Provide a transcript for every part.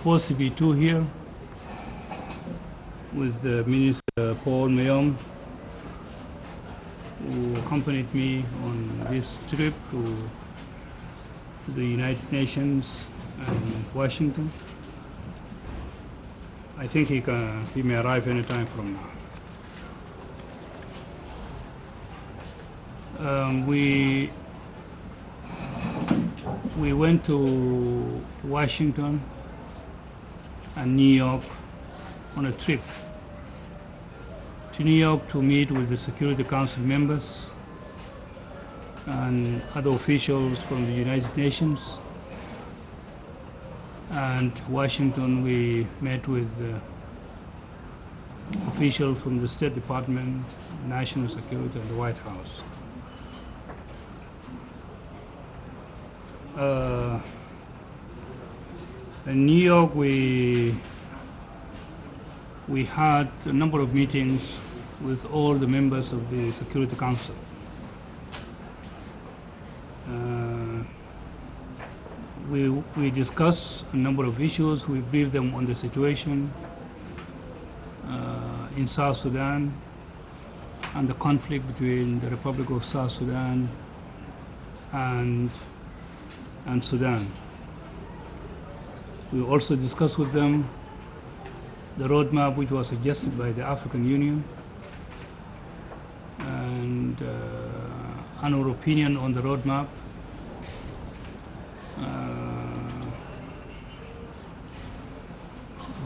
supposed to be two here with Minister Paul Mayong, who accompanied me on this trip to the United Nations and Washington. I think he may arrive any time from now. We went to Washington and New York on a trip to New York to meet with the Security Council members and other officials from the United Nations. And Washington, we met with officials from the State Department, National Security, and the White House. In New York, we had a number of meetings with all the members of the Security Council. We discussed a number of issues. We briefed them on the situation in South Sudan and the conflict between the Republic of South Sudan and Sudan. We also discussed with them the roadmap which was suggested by the African Union and our opinion on the roadmap.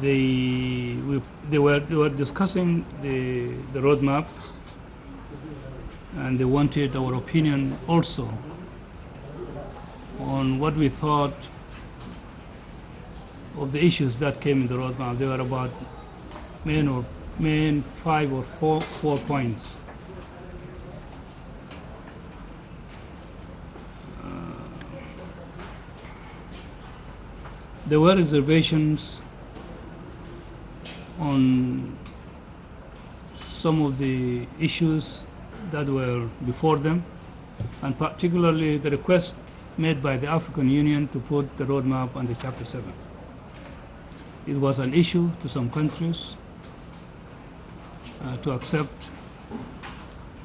They were discussing the roadmap, and they wanted our opinion also on what we thought of the issues that came in the roadmap. There were about main 5 or 4 points. There were reservations on some of the issues that were before them, and particularly the request made by the African Union to put the roadmap under Chapter 7. It was an issue to some countries to accept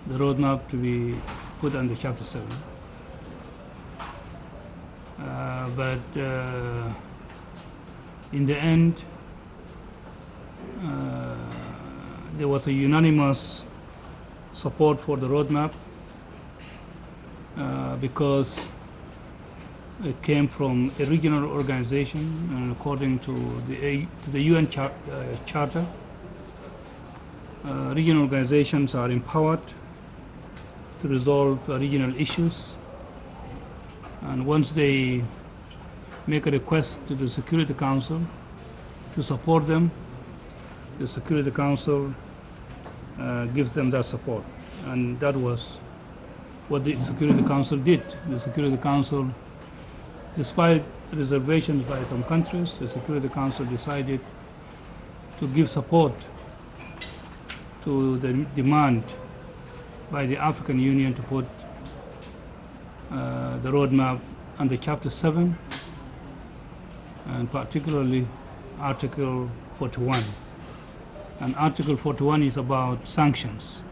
the roadmap to be put under Chapter 7. But in the end, there was a unanimous support for the roadmap because it came from a regional organization, and according to the UN Charter, regional organizations are empowered to resolve regional issues, and once they make a request to the Security Council to support them, the Security Council gives them that support. And that was what the Security Council did. The Security Council, despite reservations by some countries, the Security Council decided to give support to the demand by the African Union to put the roadmap under Chapter 7, and particularly Article 41. And Article 41 is about sanctions.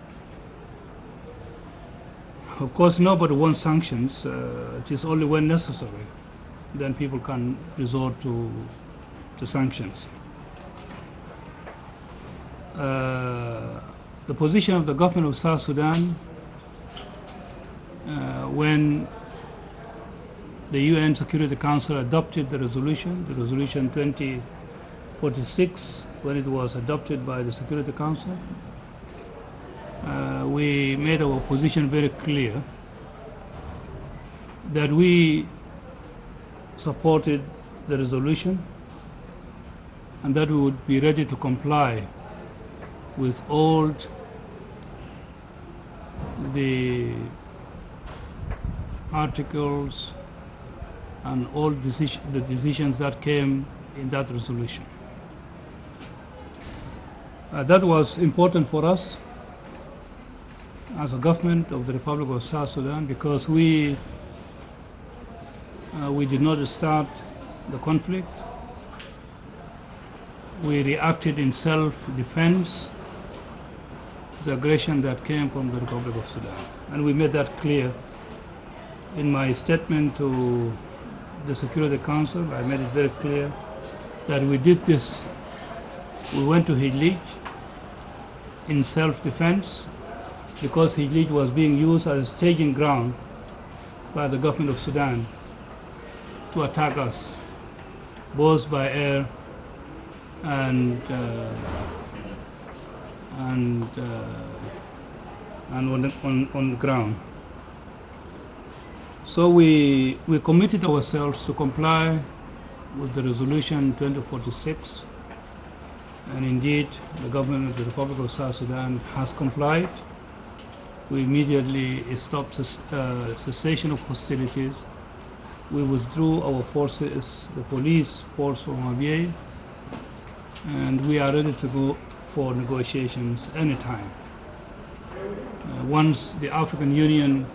Of course, nobody wants sanctions. It is only when necessary then people can resort to sanctions. The position of the government of South Sudan when the UN Security Council adopted the resolution 2046, when it was adopted by the Security Council, we made our position very clear that we supported the resolution and that we would be ready to comply with all the articles and all the decisions that came in that resolution. That was important for us as a government of the Republic of South Sudan, because we did not start the conflict. we reacted in self-defense to the aggression that came from the Republic of Sudan. And we made that clear in my statement to the Security Council. I made it very clear that we did this. We went to Hijlik in self-defense because Hijlik was being used as a staging ground by the government of Sudan to attack us, both by air and on the ground. So we committed ourselves to comply with the resolution 2046, and indeed the government of the Republic of South Sudan has complied. We immediately stopped cessation of hostilities. We withdrew our forces, the police force from Abyei, and we are ready to go for negotiations anytime. Once the African Union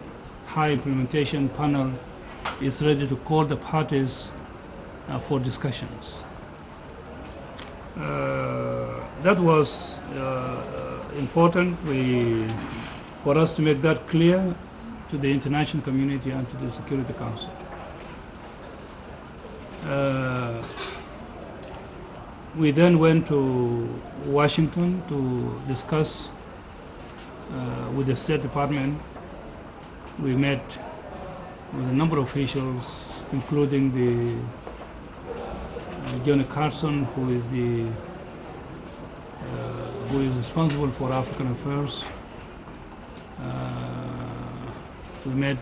High Implementation Panel is ready to call the parties for discussions. That was important for us to make that clear to the international community and to the Security Council. We then went to Washington to discuss with the State Department. We met with a number of officials, including the Johnny Carson, who is responsible for African affairs. We met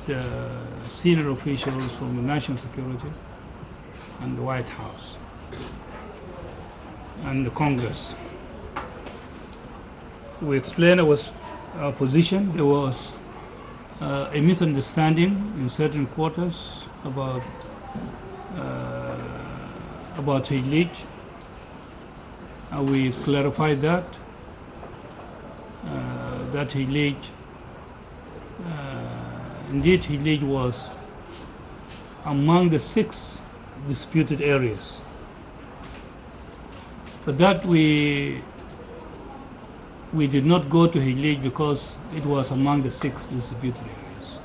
senior officials from the National Security and the White House and the Congress. We explained our position. There was a misunderstanding in certain quarters about Hijlik. We clarified that Hijlik, indeed Hijlik was among the 6 disputed areas, but that we did not go to Hijlik because it was among the 6 disputed areas.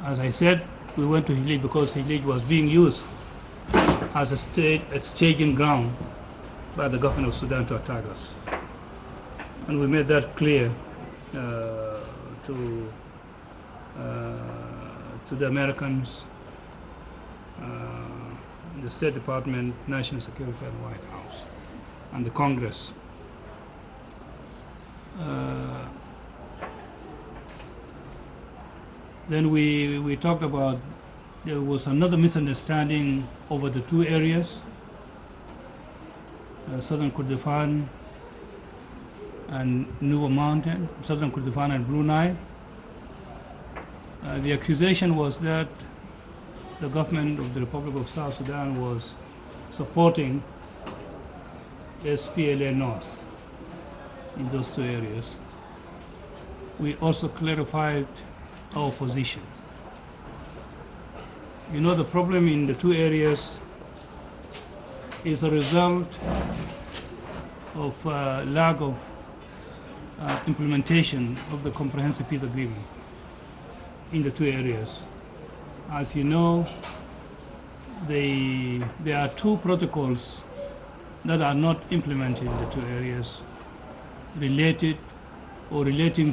As I said, we went to Hijlik because Hijlik was being used as a staging ground by the government of Sudan to attack us. And we made that clear to the Americans, the State Department, National Security, and White House, and the Congress. Then we talked about there was another misunderstanding over the 2 areas, Southern Kordofan and Nuba Mountain, Southern Kordofan and Blue Nile. The accusation was that the government of the Republic of South Sudan was supporting SPLA North in those 2 areas. We also clarified our position. You know, the problem in the 2 areas is a result of lack of implementation of the Comprehensive Peace Agreement in the 2 areas. As you know, there are 2 protocols that are not implemented in the 2 areas relating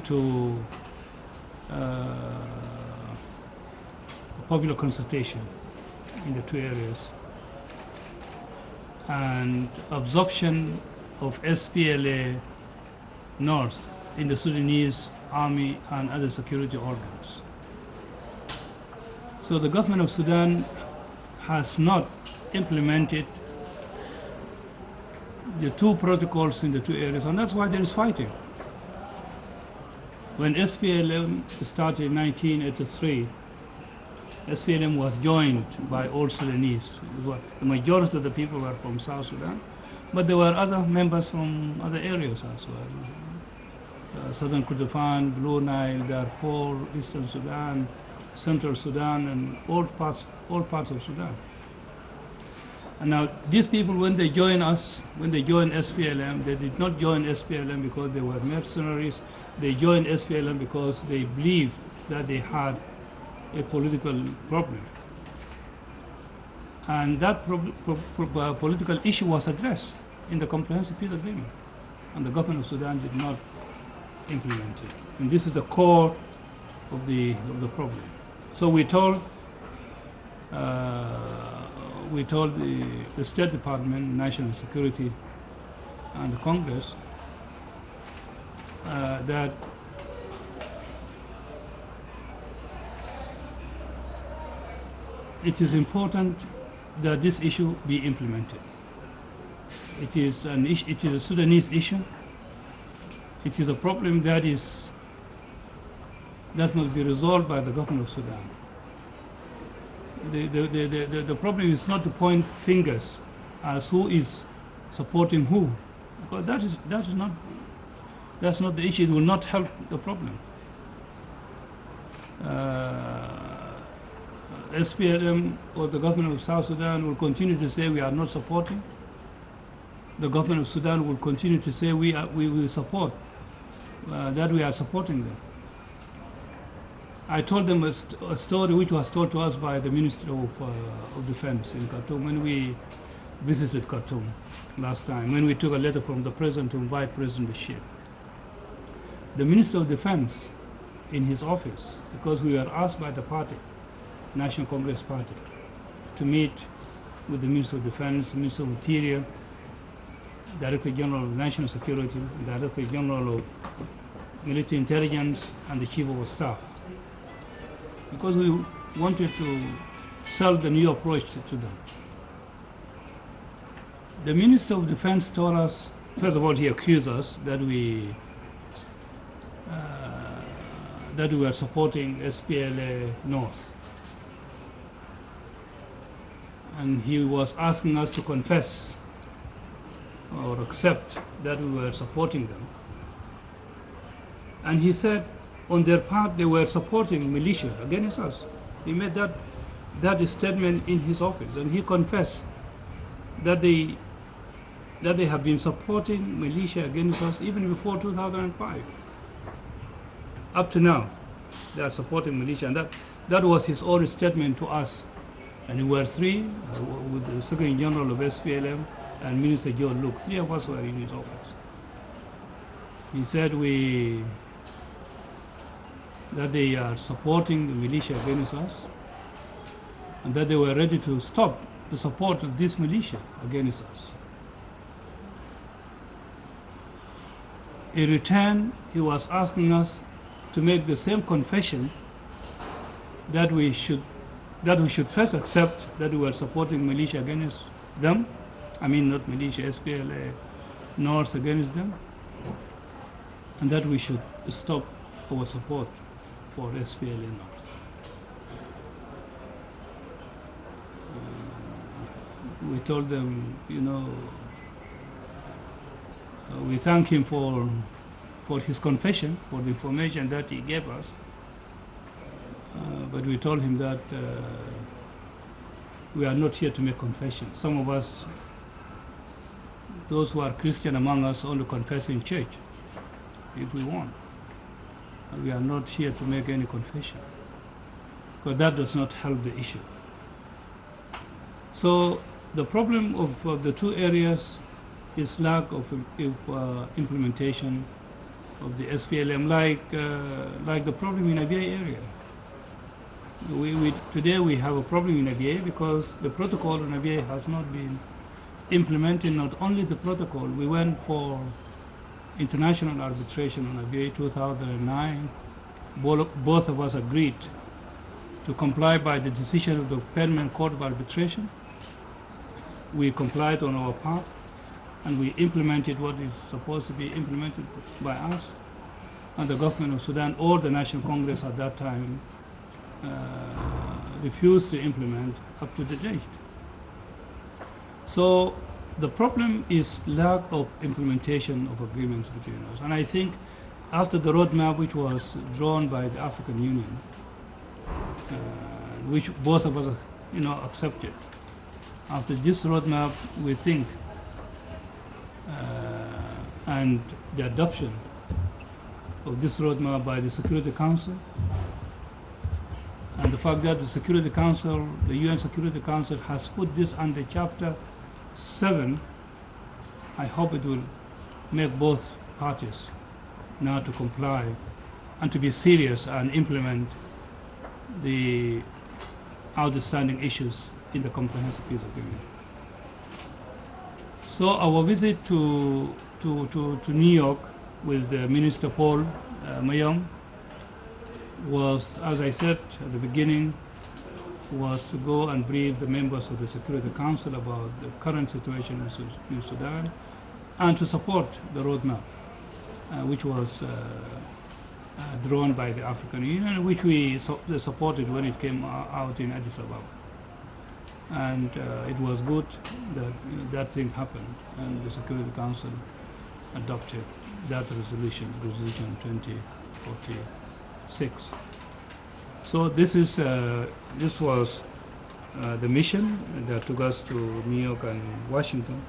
to popular consultation in the 2 areas and absorption of SPLA North in the Sudanese army and other security organs. So the government of Sudan has not implemented the 2 protocols in the 2 areas, and that's why there is fighting. When SPLM started in 1983, SPLM was joined by all Sudanese. The majority of the people were from South Sudan, but there were other members from other areas as well. Southern Kordofan, Blue Nile, Darfur, Eastern Sudan, Central Sudan, and all parts of Sudan. And now these people, when they join us, when they join SPLM, they did not join SPLM because they were mercenaries. They joined SPLM because they believed that they had a political problem. And that political issue was addressed in the Comprehensive Peace Agreement. And the government of Sudan did not implement it. And this is the core of the problem. So we told the State Department, National Security, and the Congress that it is important that this issue be implemented. It is a Sudanese issue. It is a problem that must be resolved by the government of Sudan. The problem is not to point fingers as who is supporting who, because that's not the issue. It will not help the problem. SPLM or the government of South Sudan will continue to say we are not supporting. The government of Sudan will continue to say we will support, that we are supporting them. I told them a story which was told to us by the Minister of Defense in Khartoum when we visited Khartoum last time, when we took a letter from the President to invite President Bashir. The Minister of Defense in his office, because we were asked by the party, National Congress Party, to meet with the Minister of Defense, Minister of Interior, Director General of National Security, Director General of Military Intelligence, and the Chief of Staff, because we wanted to sell the new approach to them. The Minister of Defense told us, first of all, he accused us that we were supporting SPLA North. And he was asking us to confess or accept that we were supporting them. And he said, on their part, they were supporting militia against us. He made that statement in his office, and he confessed that they have been supporting militia against us even before 2005. Up to now, they are supporting militia, and that was his own statement to us. And we were three, with the Secretary General of SPLM and Minister Joe Luke. Three of us were in his office. He said that they are supporting the militia against us, and that they were ready to stop the support of this militia against us. In return, he was asking us to make the same confession that we should first accept that we were supporting militia against them. I mean, not militia, SPLA North against them, and that we should stop our support for SPLA North. We told them, we thank him for his confession, for the information that he gave us. But we told him that we are not here to make confession. Some of us, those who are Christian among us, only confess in church if we want. And we are not here to make any confession, because that does not help the issue. So the problem of the two areas is lack of implementation of the SPLM, like the problem in Abyei area. Today we have a problem in Abyei because the protocol in Abyei has not been implemented. Not only the protocol, we went for international arbitration on Abyei 2009. Both of us agreed to comply by the decision of the Permanent Court of Arbitration. We complied on our part, and we implemented what is supposed to be implemented by us. And the government of Sudan or the National Congress at that time refused to implement up to the date. So the problem is lack of implementation of agreements between us. And I think after the roadmap which was drawn by the African Union, which both of us accepted, After this roadmap, we think, and the adoption of this roadmap by the Security Council, and the fact that the Security Council, the UN Security Council, has put this under Chapter 7, I hope it will make both parties now to comply and to be serious and implement the outstanding issues in the Comprehensive Peace Agreement. So our visit to New York with Minister Paul Mayom was, as I said at the beginning, was to go and brief the members of the Security Council about the current situation in Sudan and to support the roadmap, which was drawn by the African Union, which we supported when it came out in Addis Ababa. And it was good that that thing happened, and the Security Council adopted that resolution 2046. So this was the mission that took us to New York and Washington.